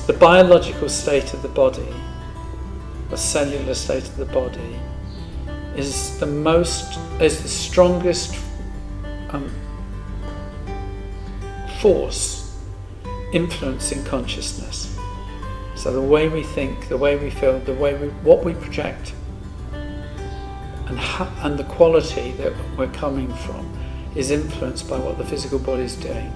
the biological state of the body, the cellular state of the body, is the strongest force influencing consciousness. So the way we think, the way we feel, what we project, and the quality that we're coming from is influenced by what the physical body is doing.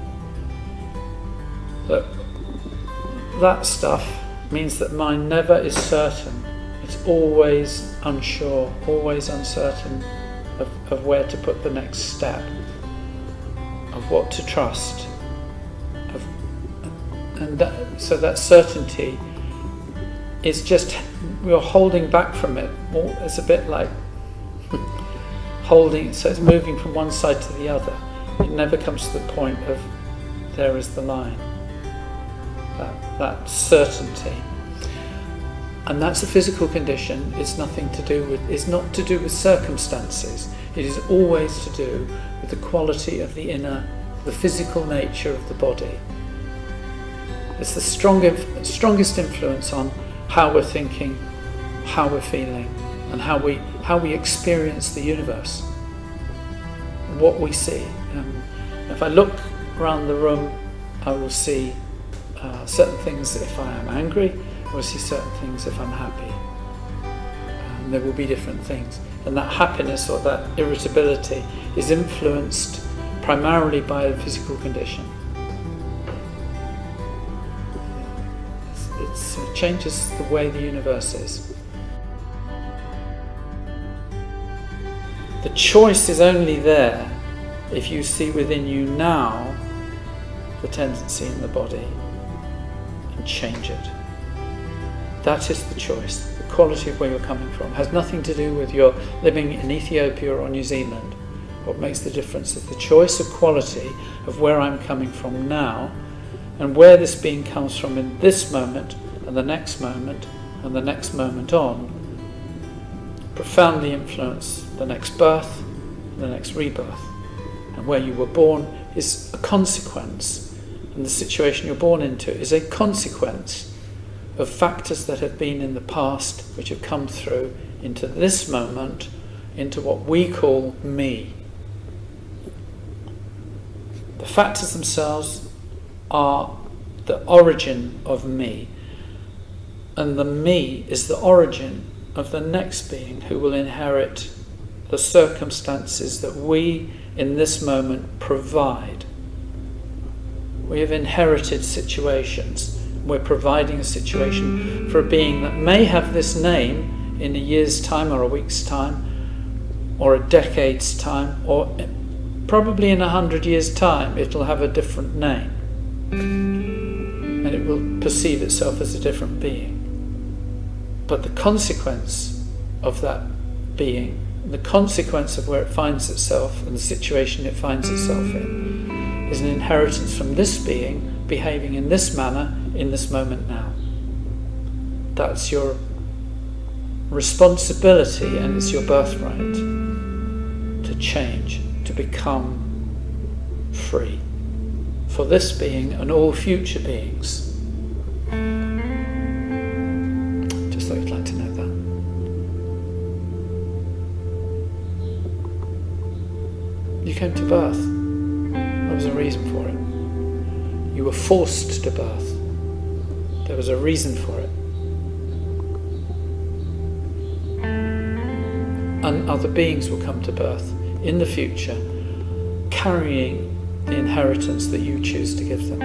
That stuff means that mind never is certain. It's always unsure, always uncertain of where to put the next step, of what to trust. So that certainty is just, we're holding back from it. It's a bit like holding, so it's moving from one side to the other. It never comes to the point of, there is the line. That certainty. And that's a physical condition. It's not to do with circumstances. It is always to do with the quality of the physical nature of the body. It's the strongest influence on how we're thinking, how we're feeling, and how we experience the universe, what we see. If I look around the room, I will see certain things if I am angry, I will see certain things if I'm happy. And there will be different things. And that happiness or that irritability is influenced primarily by a physical condition. It changes the way the universe is. The choice is only there if you see within you now the tendency in the body and change it. That is the choice. The quality of where you're coming from has nothing to do with your living in Ethiopia or New Zealand. What makes the difference is the choice of quality of where I'm coming from now, and where this being comes from in this moment and the next moment and the next moment on profoundly influence the next birth and the next rebirth. And where you were born is a consequence, and the situation you're born into is a consequence of factors that have been in the past, which have come through into this moment, into what we call me. The factors themselves are the origin of me, and the me is the origin of the next being who will inherit the circumstances that we in this moment provide. We have inherited situations. We're providing a situation for a being that may have this name in a year's time or a week's time or a decade's time, or probably in 100 years' time it'll have a different name and it will perceive itself as a different being. But the consequence of that being, the consequence of where it finds itself and the situation it finds itself in, is an inheritance from this being behaving in this manner in this moment now. That's your responsibility, and it's your birthright to change, to become free for this being and all future beings. Just thought you'd like to know that. You came to birth. There was a reason for it. You were forced to birth. There was a reason for it. And other beings will come to birth in the future, carrying the inheritance that you choose to give them.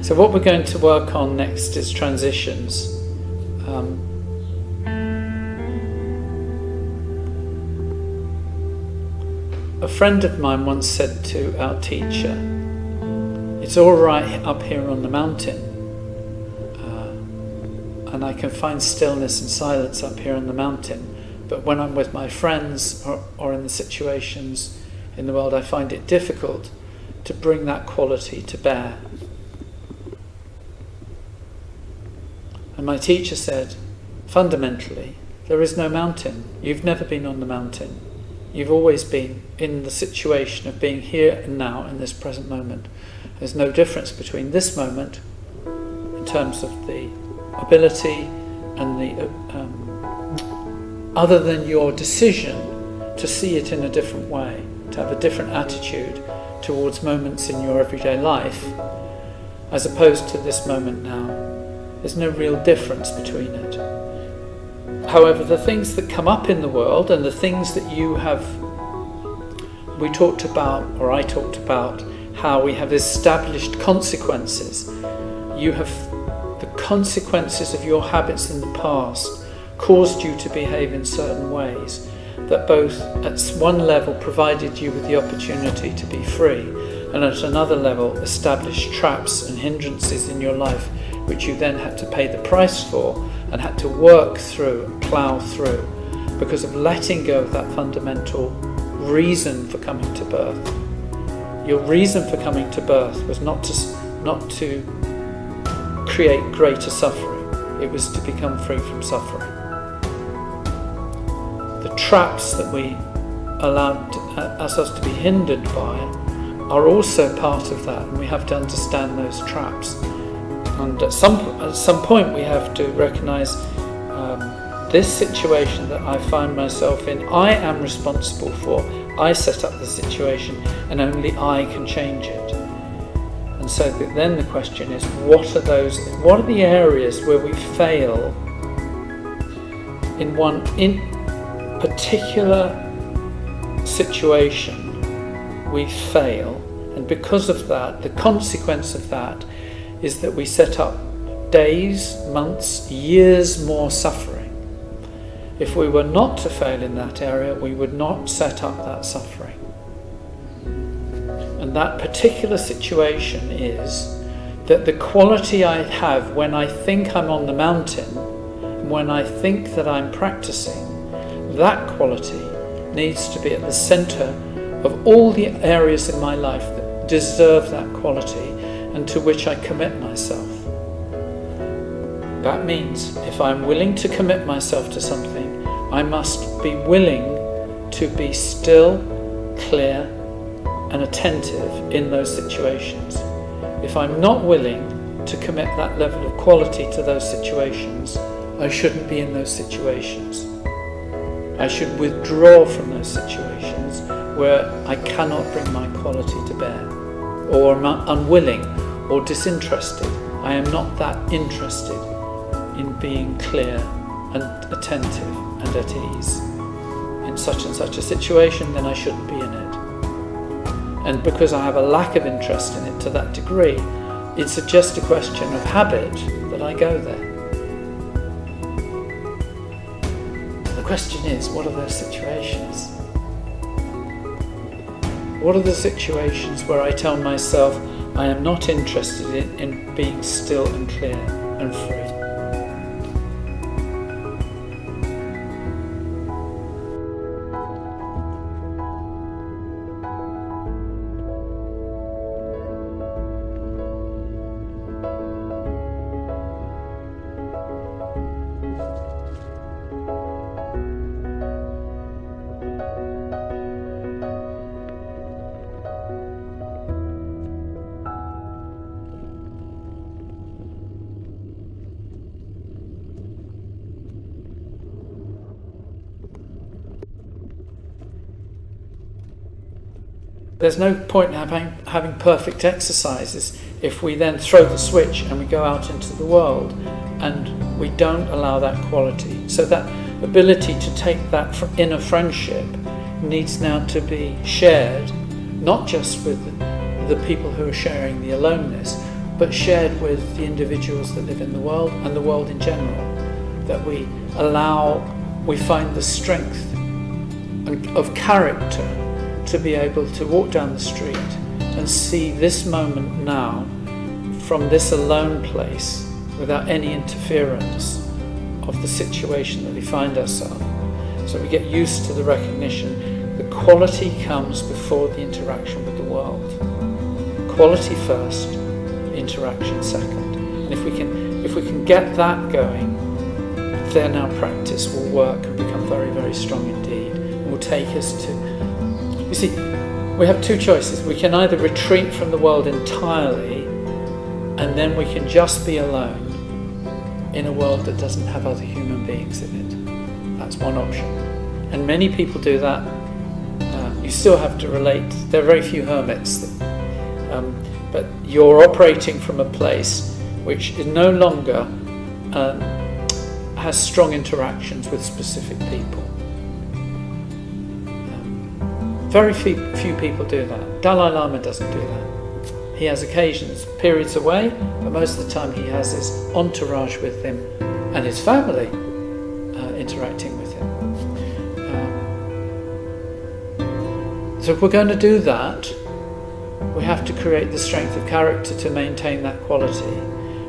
So what we're going to work on next is transitions. A friend of mine once said to our teacher, "It's all right up here on the mountain, and I can find stillness and silence up here on the mountain, but when I'm with my friends or in the situations in the world, I find it difficult to bring that quality to bear." And my teacher said, fundamentally, there is no mountain. You've never been on the mountain. You've always been in the situation of being here and now in this present moment. There's no difference between this moment in terms of the ability and the other than your decision to see it in a different way, to have a different attitude towards moments in your everyday life, as opposed to this moment now. There's no real difference between it. However, the things that come up in the world and the things that I talked about how we have established consequences. You have the consequences of your habits in the past caused you to behave in certain ways that both at one level provided you with the opportunity to be free, and at another level established traps and hindrances in your life which you then had to pay the price for and had to work through and plough through because of letting go of that fundamental reason for coming to birth. Your reason for coming to birth was not to create greater suffering. It was to become free from suffering. The traps that we allowed ourselves to be hindered by are also part of that, and we have to understand those traps. And at some point we have to recognise this situation that I find myself in, I am responsible for. I set up the situation and only I can change it. And so then the question is, what are the areas where we fail in one particular situation? We fail, and because of that, the consequence of that is that we set up days, months, years more suffering. If we were not to fail in that area, we would not set up that suffering. And that particular situation is that the quality I have when I think I'm on the mountain, when I think that I'm practicing, that quality needs to be at the centre of all the areas in my life that deserve that quality and to which I commit myself. That means if I'm willing to commit myself to something, I must be willing to be still, clear, and attentive in those situations. If I'm not willing to commit that level of quality to those situations, I shouldn't be in those situations. I should withdraw from those situations where I cannot bring my quality to bear, or am unwilling or disinterested. I am not that interested in being clear and attentive and at ease in such and such a situation, then I shouldn't be in it. And because I have a lack of interest in it to that degree, it's just a question of habit that I go there. The question is, what are those situations? What are the situations where I tell myself I am not interested in being still and clear and free? There's no point in having perfect exercises if we then throw the switch and we go out into the world and we don't allow that quality. So that ability to take that inner friendship needs now to be shared, not just with the people who are sharing the aloneness, but shared with the individuals that live in the world and the world in general. that we find the strength of character to be able to walk down the street and see this moment now from this alone place without any interference of the situation that we find ourselves. So we get used to the recognition. The quality comes before the interaction with the world. Quality first, interaction second. And if we can get that going, then our practice will work and become very, very strong indeed. And will take us to... You see, we have two choices. We can either retreat from the world entirely, and then we can just be alone in a world that doesn't have other human beings in it. That's one option. And many people do that. You still have to relate. There are very few hermits, but you're operating from a place which is no longer has strong interactions with specific people. Very few people do that. Dalai Lama doesn't do that. He has occasions, periods away, but most of the time he has his entourage with him and his family interacting with him. So if we're going to do that, we have to create the strength of character to maintain that quality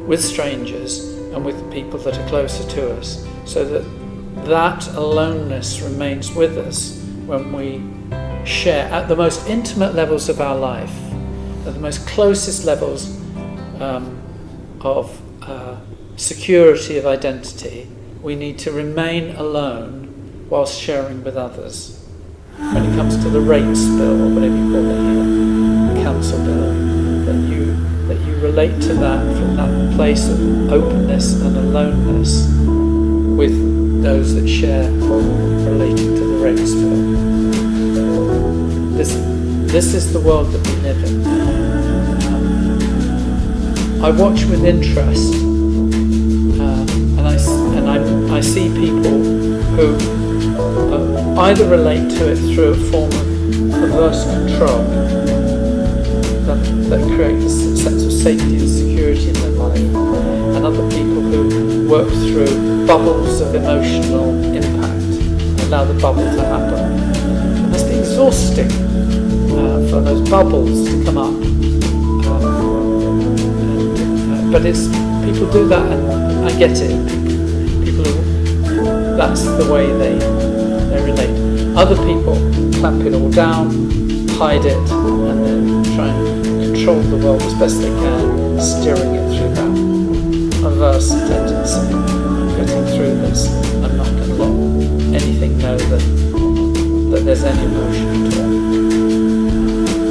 with strangers and with the people that are closer to us, so that aloneness remains with us when we share at the most intimate levels of our life, at the most closest levels of security of identity. We need to remain alone whilst sharing with others. When it comes to the rates bill, or whatever you call it here, the council bill, that you relate to that from that place of openness and aloneness with those that share relating to the rates bill. This is the world that we live in. I watch with interest, and I see people who either relate to it through a form of perverse control that creates a sense of safety and security in their life, and other people who work through bubbles of emotional impact and allow the bubble to happen. It must be exhausting for those bubbles to come up. But people do that, and I get it. That's the way they relate. Other people clamp it all down, hide it, and then try and control the world as best they can, steering it through that perverse tendency, getting through this and not going to let anything know that there's any emotion at all,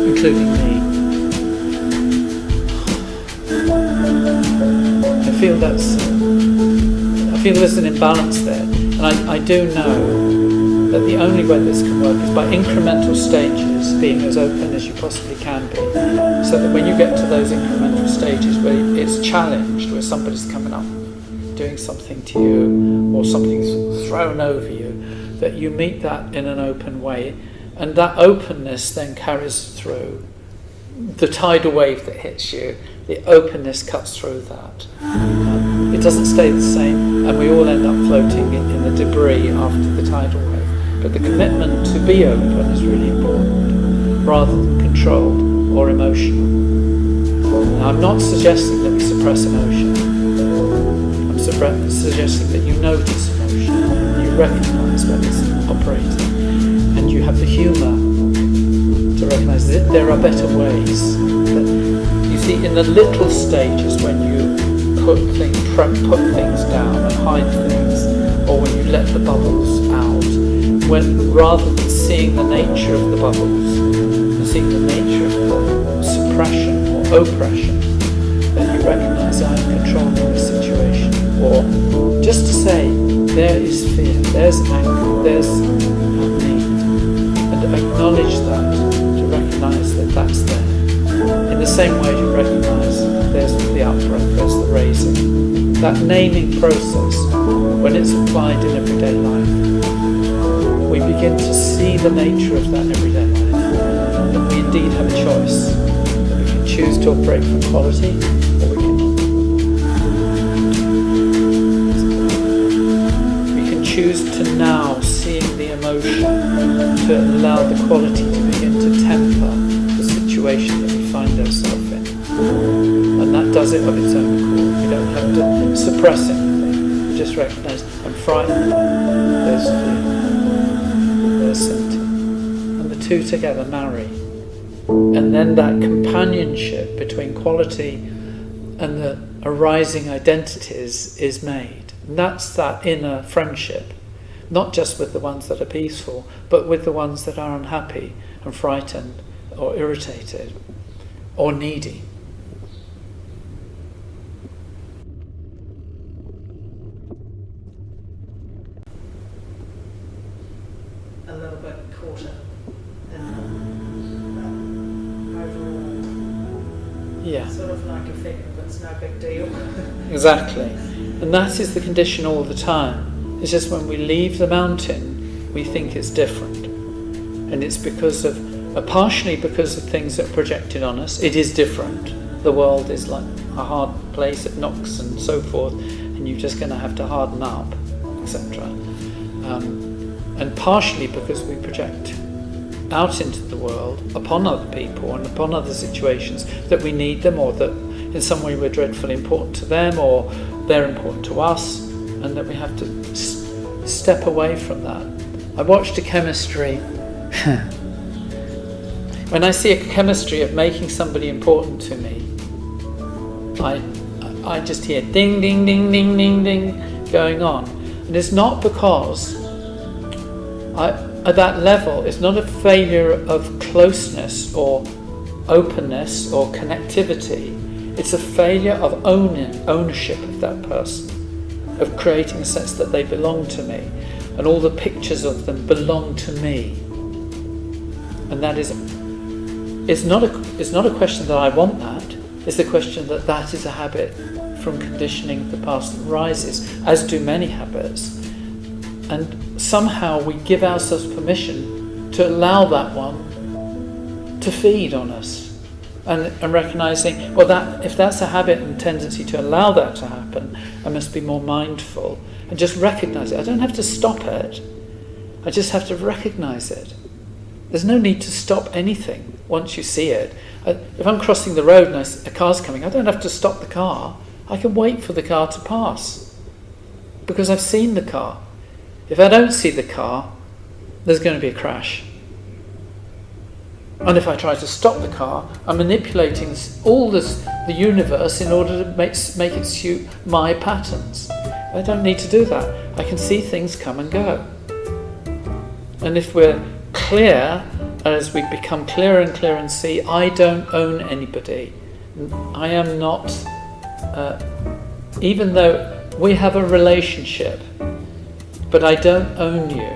including me. I feel there's an imbalance there, and I do know that the only way this can work is by incremental stages, being as open as you possibly can be, so that when you get to those incremental stages where it's challenged, where somebody's coming up doing something to you or something's thrown over you, that you meet that in an open way, and that openness then carries through. The tidal wave that hits you, the openness cuts through that. It doesn't stay the same, and we all end up floating in the debris after the tidal wave. But the commitment to be open is really important, rather than controlled or emotional. Now, I'm not suggesting that we suppress emotion. I'm suggesting that you notice emotion, you recognise when it's operating, and you have the humour to recognise that there are better ways. That, you see, in the little stages when you put things down and hide things, or when you let the bubbles out, when rather than seeing the nature of the bubbles and seeing the nature of the suppression or oppression, that you recognise I'm controlling the situation, or just to say there is fear, there's anger, there's need, and to acknowledge that, to recognise that that's there. In the same way you recognise there's the out-breath, there's the raising. That naming process, when it's applied in everyday life, we begin to see the nature of that everyday life, that we indeed have a choice, that we can choose to operate from quality, or we can to now seeing the emotion to allow the quality to begin to temper the situation that we find ourselves in. And that does it of its own accord. We don't have to suppress anything. We just recognise, I'm frightened, there's fear, there's symptom. And the two together marry. And then that companionship between quality and the arising identities is made. And that's that inner friendship, not just with the ones that are peaceful, but with the ones that are unhappy and frightened or irritated or needy. A little bit caught up in that overall, sort of like a figure, but it's no big deal. Exactly. And that is the condition all the time. It's just when we leave the mountain, we think it's different. And it's because of, partially because of things that are projected on us. It is different. The world is like a hard place, it knocks and so forth, and you're just going to have to harden up, etc. And partially because we project out into the world upon other people and upon other situations that we need them, or that in some way we're dreadfully important to them, or they're important to us, and that we have to step away from that. I watched a chemistry. When I see a chemistry of making somebody important to me, I just hear ding, ding, ding, ding, ding, ding going on. And it's not because at that level, it's not a failure of closeness or openness or connectivity. It's a failure of ownership of that person, of creating a sense that they belong to me, and all the pictures of them belong to me. And that is, it's not a question that I want that. It's the question that that is a habit from conditioning of the past that rises, as do many habits. And somehow we give ourselves permission to allow that one to feed on us. And recognizing, well, that if that's a habit and tendency to allow that to happen, I must be more mindful and just recognize it. I don't have to stop it. I just have to recognize it. There's no need to stop anything once you see it. If I'm crossing the road and a car's coming, I don't have to stop the car. I can wait for the car to pass because I've seen the car. If I don't see the car, there's going to be a crash. And if I try to stop the car, I'm manipulating the universe in order to make it suit my patterns. I don't need to do that. I can see things come and go. And if we're clear, as we become clearer and clearer and see, I don't own anybody. I am not, even though we have a relationship, but I don't own you.